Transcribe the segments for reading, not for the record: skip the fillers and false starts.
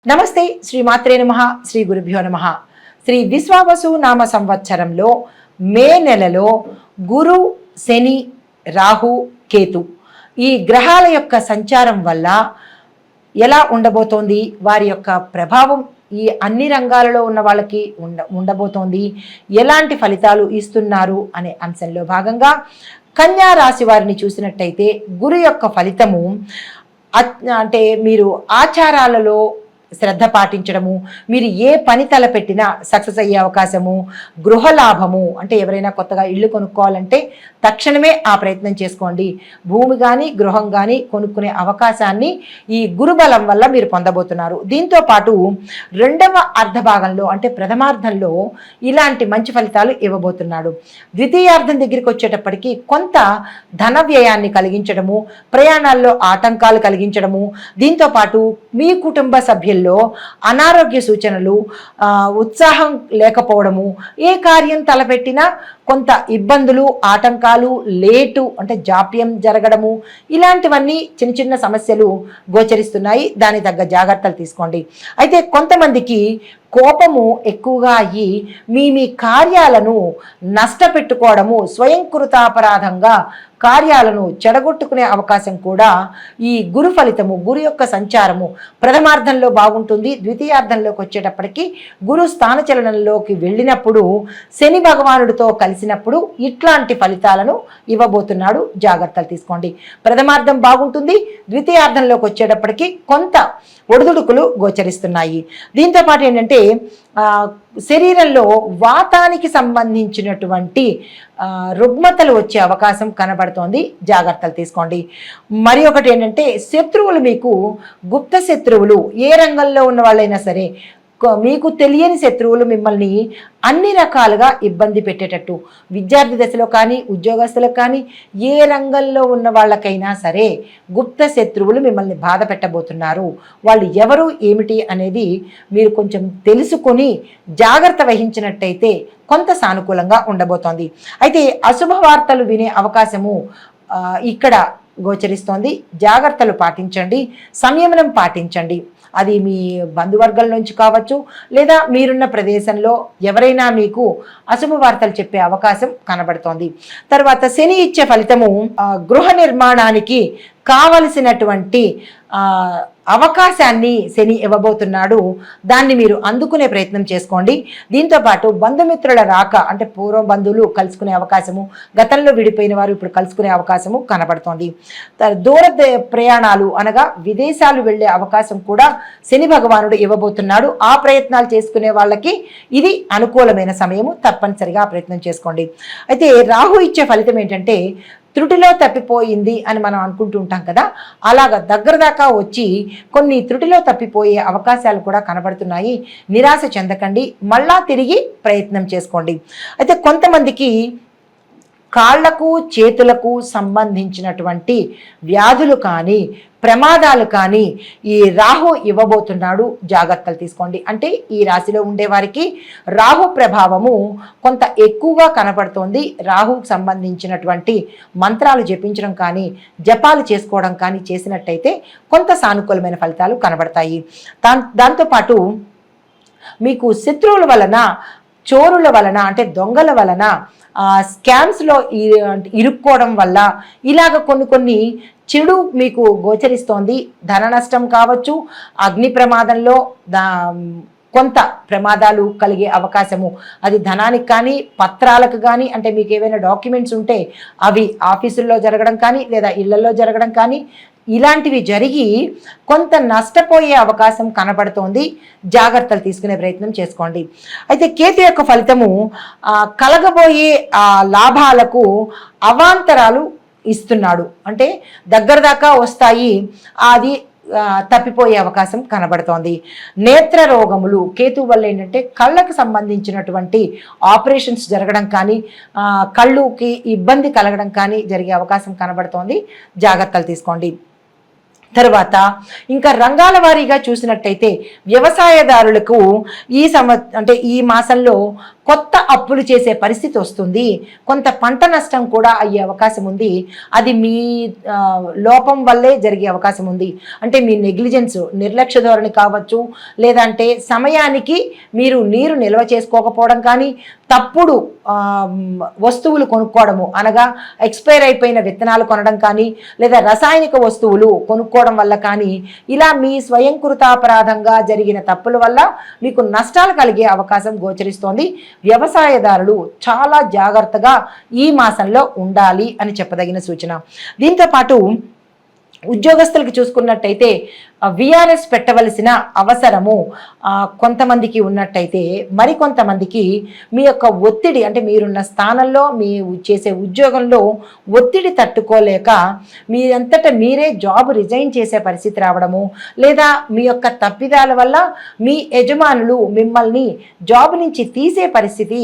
నమస్తే శ్రీ మాత్రే నమః శ్రీ గురుభ్యో నమః. శ్రీ విశ్వావసు నామ సంవత్సరంలో మే నెలలో గురు, శని, రాహు, కేతు ఈ గ్రహాల యొక్క సంచారం వల్ల ఎలా ఉండబోతోంది, వారి యొక్క ప్రభావం ఈ అన్ని రంగాలలో ఉన్న వాళ్ళకి ఉండబోతోంది, ఎలాంటి ఫలితాలు ఇస్తున్నారు అనే అంశంలో భాగంగా కన్యా రాశి వారిని చూసినట్టయితే గురు యొక్క ఫలితము అంటే మీరు ఆచారాలలో శ్రద్ధ పాటించడము, మీరు ఏ పని తలపెట్టినా సక్సెస్ అయ్యే అవకాశము, గృహలాభము అంటే ఎవరైనా కొత్తగా ఇల్లు కొనుక్కోవాలంటే తక్షణమే ఆ ప్రయత్నం చేసుకోండి. భూమి కానీ గృహం కానీ కొనుక్కునే అవకాశాన్ని ఈ గురుబలం వల్ల మీరు పొందబోతున్నారు. దీంతో పాటు రెండవ అర్ధభాగంలో అంటే ప్రథమార్థంలో ఇలాంటి మంచి ఫలితాలు ఇవ్వబోతున్నాడు. ద్వితీయార్థం దగ్గరికి వచ్చేటప్పటికి కొంత ధన వ్యయాన్ని కలిగించడము, ప్రయాణాల్లో ఆటంకాలు కలిగించడము, దీంతో పాటు మీ కుటుంబ సభ్యులు అనారోగ్య సూచనలు, ఉత్సాహం లేకపోవడము, ఏ కార్యం తలపెట్టినా కొంత ఇబ్బందులు, ఆటంకాలు, లేటు అంటే జాప్యం జరగడము, ఇలాంటివన్నీ చిన్న చిన్న సమస్యలు గోచరిస్తున్నాయి. దాని తగ్గ జాగ్రత్తలు తీసుకోండి. అయితే కొంతమందికి కోపము ఎక్కువగా అయ్యి మీ కార్యాలను నష్టపెట్టుకోవడము, స్వయంకృతాపరాధంగా కార్యాలను చెడగొట్టుకునే అవకాశం కూడా ఈ గురు ఫలితము, గురు యొక్క సంచారము ప్రథమార్థంలో బాగుంటుంది. ద్వితీయార్థంలోకి వచ్చేటప్పటికి గురు స్థానచలనంలోకి వెళ్ళినప్పుడు శని భగవానుడితో కలిసినప్పుడు ఇట్లాంటి ఫలితాలను ఇవ్వబోతున్నాడు. జాగ్రత్తలు తీసుకోండి. ప్రథమార్థం బాగుంటుంది, ద్వితీయార్థంలోకి వచ్చేటప్పటికి కొంత ఒడిదుడుకులు గోచరిస్తున్నాయి. దీంతో పాటు ఏంటంటే శరీరంలో వాతానికి సంబంధించినటువంటి రుగ్మతలు వచ్చే అవకాశం కనబడుతోంది. జాగ్రత్తలు తీసుకోండి. మరి ఒకటి ఏంటంటే శత్రువులు, మీకు గుప్త శత్రువులు, ఏ రంగంలో ఉన్న వాళ్ళైనా సరే మీకు తెలియని శత్రువులు మిమ్మల్ని అన్ని రకాలుగా ఇబ్బంది పెట్టేటట్టు, విద్యార్థి దశలో కానీ ఉద్యోగస్తులకు కానీ ఏ రంగంలో ఉన్న వాళ్ళకైనా సరే గుప్త శత్రువులు మిమ్మల్ని బాధ పెట్టబోతున్నారు. వాళ్ళు ఎవరు ఏమిటి అనేది మీరు కొంచెం తెలుసుకొని జాగ్రత్త వహించినట్టయితే కొంత సానుకూలంగా ఉండబోతోంది. అయితే అశుభ వార్తలు వినే అవకాశము ఇక్కడ గోచరిస్తోంది. జాగ్రత్తలు పాటించండి, సంయమనం పాటించండి. అది మీ బంధువర్గం నుంచి కావచ్చు, లేదా మీరున్న ప్రదేశంలో ఎవరైనా మీకు అశుభ వార్తలు చెప్పే అవకాశం కనబడుతోంది. తర్వాత శని ఇచ్చే ఫలితము గృహ నిర్మాణానికి కావలసినటువంటి అవకాశాన్ని శని ఇవ్వబోతున్నాడు. దాన్ని మీరు అందుకునే ప్రయత్నం చేసుకోండి. దీంతోపాటు బంధుమిత్రుల రాక అంటే పూర్వ బంధువులు కలుసుకునే అవకాశము, గతంలో విడిపోయిన వారు ఇప్పుడు కలుసుకునే అవకాశము కనబడుతోంది. దూర ప్రయాణాలు అనగా విదేశాలు వెళ్ళే అవకాశం కూడా శని భగవానుడు ఇవ్వబోతున్నాడు. ఆ ప్రయత్నాలు చేసుకునే వాళ్ళకి ఇది అనుకూలమైన సమయము. తప్పనిసరిగా ఆ ప్రయత్నం చేసుకోండి. అయితే రాహు ఇచ్చే ఫలితం ఏంటంటే త్రుటిలో తప్పిపోయింది అని మనం అనుకుంటూ ఉంటాం కదా, అలాగ దగ్గర దాకా వచ్చి కొన్ని త్రుటిలో తప్పిపోయే అవకాశాలు కూడా కనబడుతున్నాయి. నిరాశ చెందకండి, మళ్ళా తిరిగి ప్రయత్నం చేసుకోండి. అయితే కొంతమందికి కాళ్లకు చేతులకు సంబంధించినటువంటి వ్యాధులు కానీ ప్రమాదాలు కానీ ఈ రాహు ఇవ్వబోతున్నాడు. జాగ్రత్తలు తీసుకోండి. అంటే ఈ రాశిలో ఉండేవారికి రాహు ప్రభావము కొంత ఎక్కువగా కనపడుతోంది. రాహుకు సంబంధించినటువంటి మంత్రాలు జపించడం కానీ జపాలు చేసుకోవడం కానీ చేసినట్టయితే కొంత సానుకూలమైన ఫలితాలు కనబడతాయి. దాంతోపాటు మీకు శత్రువుల వలన, చోరుల వలన అంటే దొంగల వలన, స్కామ్స్లో ఇరుక్కోవడం వల్ల ఇలాగ కొన్ని చెడు మీకు గోచరిస్తోంది. ధన నష్టం కావచ్చు, అగ్ని ప్రమాదంలో కొంత ప్రమాదాలు కలిగే అవకాశము, అది ధనానికి కానీ పత్రాలకు కానీ అంటే మీకు ఏవైనా డాక్యుమెంట్స్ ఉంటే అవి ఆఫీసుల్లో జరగడం కానీ లేదా ఇళ్లలో జరగడం కానీ ఇలాంటివి జరిగి కొంత నష్టపోయే అవకాశం కనబడుతోంది. జాగ్రత్తలు తీసుకునే ప్రయత్నం చేసుకోండి. అయితే కేతు యొక్క ఫలితము కలగబోయే లాభాలకు అవాంతరాలు ఇస్తున్నాడు. అంటే దగ్గర దాకా వస్తాయి, అది తప్పిపోయే అవకాశం కనబడుతోంది. నేత్ర రోగములు కేతు వల్ల ఏంటంటే కళ్ళకు సంబంధించినటువంటి ఆపరేషన్స్ జరగడం కానీ కళ్ళుకి ఇబ్బంది కలగడం కానీ జరిగే అవకాశం కనబడుతోంది. జాగ్రత్తలు తీసుకోండి. తర్వాత ఇంకా రంగాల వారీగా చూసినట్టయితే వ్యవసాయదారులకు అంటే ఈ మాసంలో కొత్త అప్పులు చేసే పరిస్థితి వస్తుంది. కొంత పంట నష్టం కూడా అయ్యే అవకాశం ఉంది. అది మీ లోపం వల్లే జరిగే అవకాశం ఉంది. అంటే మీ నెగ్లిజెన్స్, నిర్లక్ష్య ధోరణి కావచ్చు, లేదంటే సమయానికి మీరు నీరు నిల్వ చేసుకోకపోవడం కానీ, తప్పుడు వస్తువులు కొనుక్కోవడము, అనగా ఎక్స్పైర్ అయిపోయిన విత్తనాలు కొనడం కానీ, లేదా రసాయనిక వస్తువులు కొనుక్కోవడం వల్ల కానీ, ఇలా మీ స్వయంకృతాపరాధంగా జరిగిన తప్పుల వల్ల మీకు నష్టాలు కలిగే అవకాశం గోచరిస్తోంది. వ్యవసాయదారులు చాలా జాగ్రత్తగా ఈ మాసంలో ఉండాలి అని చెప్పదగిన సూచన. దీంతో పాటు ఉద్యోగస్తులకు చూసుకున్నట్టయితే విఆర్ఎస్ పెట్టవలసిన అవసరము కొంతమందికి ఉన్నట్టయితే, మరికొంతమందికి మీ యొక్క ఒత్తిడి, అంటే మీరున్న స్థానంలో మీ చేసే ఉద్యోగంలో ఒత్తిడి తట్టుకోలేక మీరంతటా మీరే జాబ్ రిజైన్ చేసే పరిస్థితి రావడము, లేదా మీ యొక్క తప్పిదాల వల్ల మీ యజమానులు మిమ్మల్ని జాబ్ నుంచి తీసే పరిస్థితి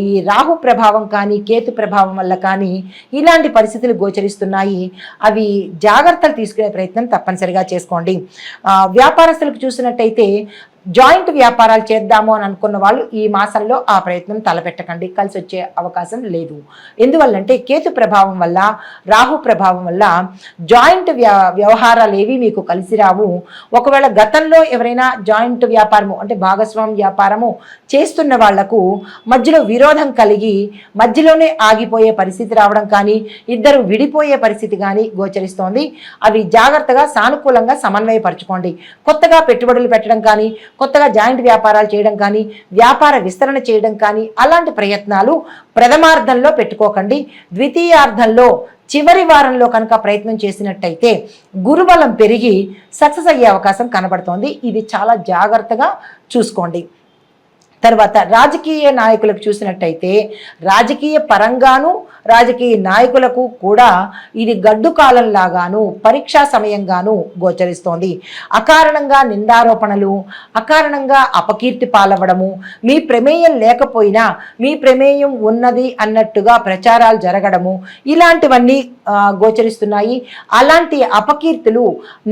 ఈ రాహు ప్రభావం కానీ, కేతు ప్రభావం వల్ల కానీ ఇలాంటి పరిస్థితులు గోచరిస్తున్నాయి. అవి జాగ్రత్తలు తీసుకునే ప్రయత్నం తప్పనిసరిగా చేసుకోండి. వ్యాపారస్తులకు చూసినట్టయితే జాయింట్ వ్యాపారాలు చేద్దాము అని అనుకున్న వాళ్ళు ఈ మాసంలో ఆ ప్రయత్నం తలపెట్టకండి, కలిసి వచ్చే అవకాశం లేదు. ఎందువల్లంటే కేతు ప్రభావం వల్ల, రాహు ప్రభావం వల్ల జాయింట్ వ్యవహారాలు ఏవి మీకు కలిసి రావు. ఒకవేళ గతంలో ఎవరైనా జాయింట్ వ్యాపారము అంటే భాగస్వామ్య వ్యాపారము చేస్తున్న వాళ్లకు మధ్యలో విరోధం కలిగి మధ్యలోనే ఆగిపోయే పరిస్థితి రావడం కానీ, ఇద్దరు విడిపోయే పరిస్థితి కానీ గోచరిస్తోంది. అవి జాగ్రత్తగా సానుకూలంగా సమన్వయపరచుకోండి. కొత్తగా పెట్టుబడులు పెట్టడం కానీ, కొత్తగా జాయింట్ వ్యాపారాలు చేయడం కానీ, వ్యాపార విస్తరణ చేయడం కానీ అలాంటి ప్రయత్నాలు ప్రథమార్థంలో పెట్టుకోకండి. ద్వితీయార్థంలో చివరి వారంలో కనుక ప్రయత్నం చేసినట్టయితే గురుబలం పెరిగి సక్సెస్ అయ్యే అవకాశం కనబడుతోంది. ఇది చాలా జాగ్రత్తగా చూసుకోండి. తర్వాత రాజకీయ నాయకులకు చూసినట్టయితే రాజకీయ పరంగాను, రాజకీయ నాయకులకు కూడా ఇది గడ్డు కాలంలాగాను, పరీక్షా సమయంగాను గోచరిస్తోంది. అకారణంగా నిందారోపణలు, అకారణంగా అపకీర్తి పాలవ్వడము, మీ ప్రమేయం లేకపోయినా మీ ప్రమేయం ఉన్నది అన్నట్టుగా ప్రచారాలు జరగడము, ఇలాంటివన్నీ గోచరిస్తున్నాయి. అలాంటి అపకీర్తులు,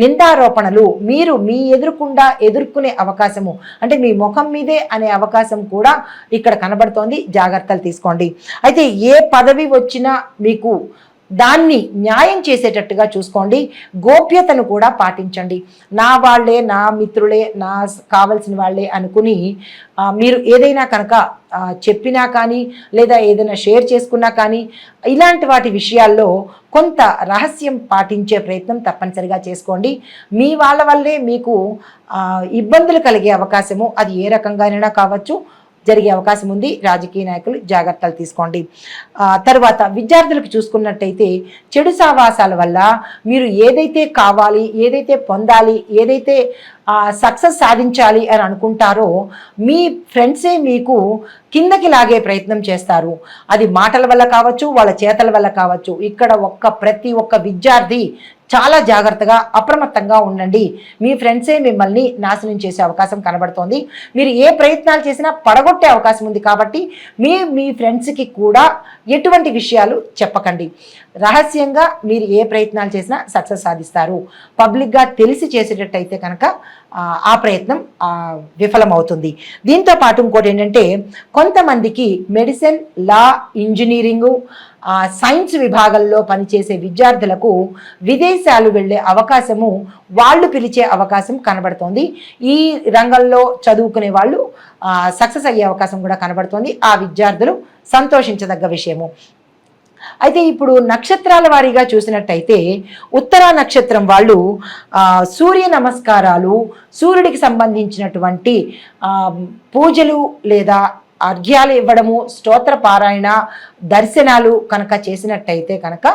నిందారోపణలు మీరు మీ ఎదురుకుండా ఎదుర్కొనే అవకాశము, అంటే మీ ముఖం మీదే అనే అవకాశం కూడా ఇక్కడ కనబడుతోంది. జాగ్రత్తలు తీసుకోండి. అయితే ఏ పదవి వచ్చినా మీకు దాన్ని న్యాయం చేసేటట్టుగా చూసుకోండి. గోప్యతను కూడా పాటించండి. నా వాళ్ళే, నా మిత్రులే, నా కావలసిన వాళ్ళే అనుకుని మీరు ఏదైనా కనుక చెప్పినా కానీ, లేదా ఏదైనా షేర్ చేసుకున్నా కానీ, ఇలాంటి వాటి విషయాల్లో కొంత రహస్యం పాటించే ప్రయత్నం తప్పనిసరిగా చేసుకోండి. మీ వాళ్ళ వల్లే మీకు ఇబ్బందులు కలిగే అవకాశము అది ఏ రకంగానైనా కావచ్చు, జరిగే అవకాశం ఉంది. రాజకీయ నాయకులు జాగ్రత్తలు తీసుకోండి. తర్వాత విద్యార్థులకు చూసుకున్నట్టయితే చెడు సావాసాల వల్ల మీరు ఏదైతే కావాలి, ఏదైతే పొందాలి, ఏదైతే సక్సెస్ సాధించాలి అని అనుకుంటారో మీ ఫ్రెండ్సే మీకు కిందకి లాగే ప్రయత్నం చేస్తారు. అది మాటల వల్ల కావచ్చు, వాళ్ళ చేతల వల్ల కావచ్చు. ఇక్కడ ప్రతి ఒక్క విద్యార్థి చాలా జాగ్రత్తగా అప్రమత్తంగా ఉండండి. మీ ఫ్రెండ్సే మిమ్మల్ని నాశనం చేసే అవకాశం కనబడుతోంది. మీరు ఏ ప్రయత్నాలు చేసినా పడగొట్టే అవకాశం ఉంది. కాబట్టి మీ ఫ్రెండ్స్కి కూడా ఎటువంటి విషయాలు చెప్పకండి. రహస్యంగా మీరు ఏ ప్రయత్నాలు చేసినా సక్సెస్ సాధిస్తారు. పబ్లిక్గా తెలిసి చేసేటట్టయితే కనుక ఆ ప్రయత్నం విఫలమవుతుంది. దీంతో పాటు ఇంకోటి ఏంటంటే, కొంతమందికి మెడిసిన్, లా, ఇంజనీరింగు, సైన్స్ విభాగంలో పనిచేసే విద్యార్థులకు విదేశాలు వెళ్ళే అవకాశము, వాళ్ళు పిలిచే అవకాశం కనబడుతోంది. ఈ రంగంలో చదువుకునే వాళ్ళు సక్సెస్ అయ్యే అవకాశం కూడా కనబడుతోంది. ఆ విద్యార్థులు సంతోషించదగ్గ విషయము. అయితే ఇప్పుడు నక్షత్రాల వారీగా చూసినట్టయితే ఉత్తరా నక్షత్రం వాళ్ళు సూర్య నమస్కారాలు, సూర్యుడికి సంబంధించినటువంటి పూజలు లేదా అర్ఘ్యాలు ఇవ్వడము, స్తోత్ర పారాయణ, దర్శనాలు కనుక చేసినట్టయితే కనుక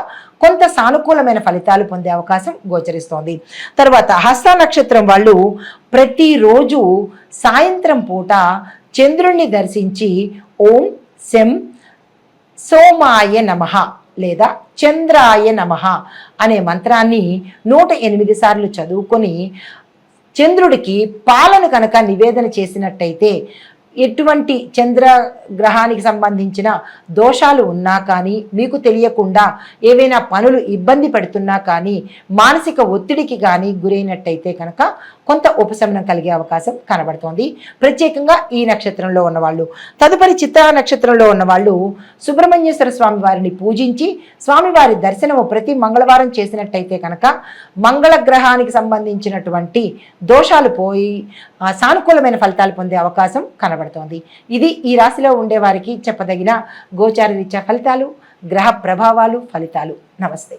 కొంత సానుకూలమైన ఫలితాలు పొందే అవకాశం గోచరిస్తోంది. తర్వాత హస్త నక్షత్రం వాళ్ళు ప్రతిరోజు సాయంత్రం పూట చంద్రుణ్ణి దర్శించి ఓం శం సోమాయ నమః లేదా చంద్రాయ నమః అనే మంత్రాన్ని 108 సార్లు చదువుకొని చంద్రుడికి పాలను కనుక నివేదన చేసినట్టయితే ఎటువంటి చంద్రగ్రహానికి సంబంధించిన దోషాలు ఉన్నా కానీ, మీకు తెలియకుండా ఏవైనా పనులు ఇబ్బంది పడుతున్నా కానీ, మానసిక ఒత్తిడికి కానీ గురైనట్టయితే కనుక కొంత ఉపశమనం కలిగే అవకాశం కనబడుతోంది. ప్రత్యేకంగా ఈ నక్షత్రంలో ఉన్నవాళ్ళు. తదుపరి చిత్తా నక్షత్రంలో ఉన్నవాళ్ళు సుబ్రహ్మణ్యేశ్వర స్వామి వారిని పూజించి స్వామివారి దర్శనము ప్రతి మంగళవారం చేసినట్టయితే కనుక మంగళ గ్రహానికి సంబంధించినటువంటి దోషాలు పోయి సానుకూలమైన ఫలితాలు పొందే అవకాశం కనబడుతోంది. ఇది ఈ రాశిలో ఉండే వారికి చెప్పదగిన గోచార రీత్యా ఫలితాలు, గ్రహ ప్రభావాలు, ఫలితాలు. నమస్తే.